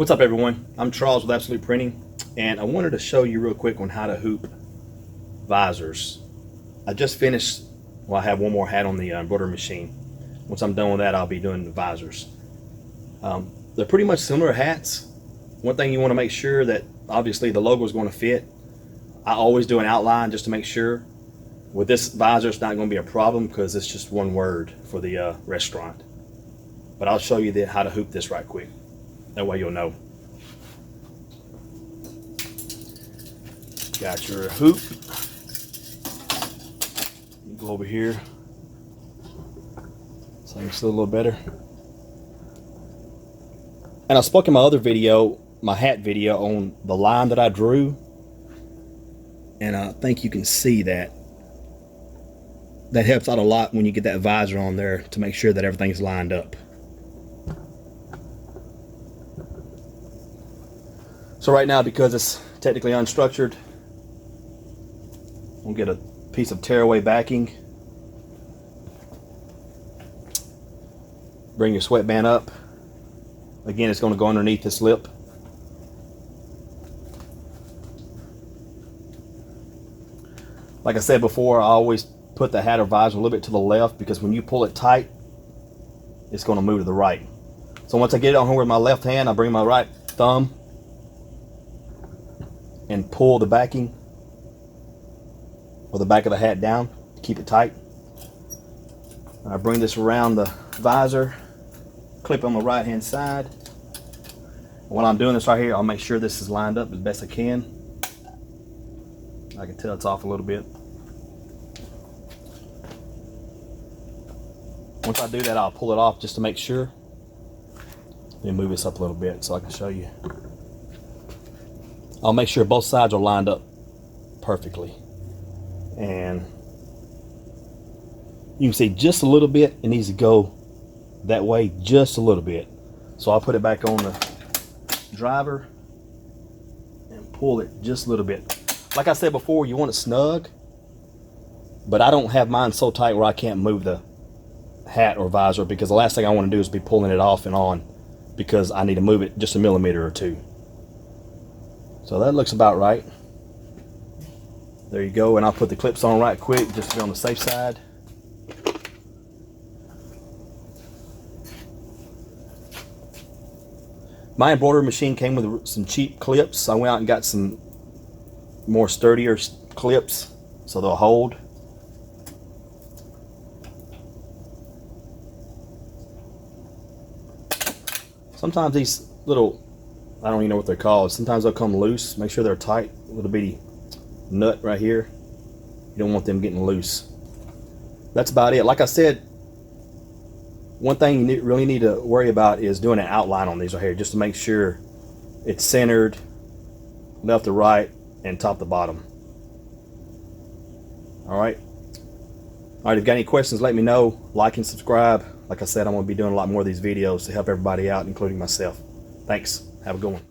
What's up, everyone? I'm Charles with Absolute Printing, and I wanted to show you real quick on how to hoop visors. I just finished, well, I have one more hat on the embroidery machine. Once I'm done with that, I'll be doing the visors. They're pretty much similar hats. One thing you want to make sure that obviously the logo is going to fit. I always do an outline just to make sure. With this visor, it's not going to be a problem because it's just one word for the restaurant. But I'll show you how to hoop this right quick. That way you'll know. Got your hoop. You go over here so I can see a little better. And I spoke in my other video, my hat video, on the line that I drew. And I think you can see that. That helps out a lot when you get that visor on there to make sure that everything's lined up. So right now, because it's technically unstructured, we'll get a piece of tearaway backing. Bring your sweatband up. Again, it's going to go underneath this lip. Like I said before, I always put the hat or visor a little bit to the left because when you pull it tight, it's going to move to the right. So once I get it on here with my left hand, I bring my right thumb and pull the backing or the back of the hat down to keep it tight. I bring this around the visor, clip on the right hand side. While I'm doing this right here, I'll make sure this is lined up as best I can. I can tell it's off a little bit. Once I do that, I'll pull it off just to make sure. Then move this up a little bit so I can show you. I'll make sure both sides are lined up perfectly. And you can see just a little bit, it needs to go that way just a little bit. So I'll put it back on the driver and pull it just a little bit. Like I said before, you want it snug, but I don't have mine so tight where I can't move the hat or visor, because the last thing I want to do is be pulling it off and on because I need to move it just a millimeter or two. So that looks about right. There you go, and I'll put the clips on right quick just to be on the safe side. My embroidery machine came with some cheap clips. I went out and got some more sturdier clips so they'll hold. Sometimes these little, I don't even know what they're called, sometimes they'll come loose. Make sure they're tight. A little bitty nut right here. You don't want them getting loose. That's about it. Like I said, one thing you really need to worry about is doing an outline on these right here, just to make sure it's centered, left to right, and top to bottom. Alright, if you got any questions, let me know. Like and subscribe. Like I said, I'm going to be doing a lot more of these videos to help everybody out, including myself. Thanks. Have a good one.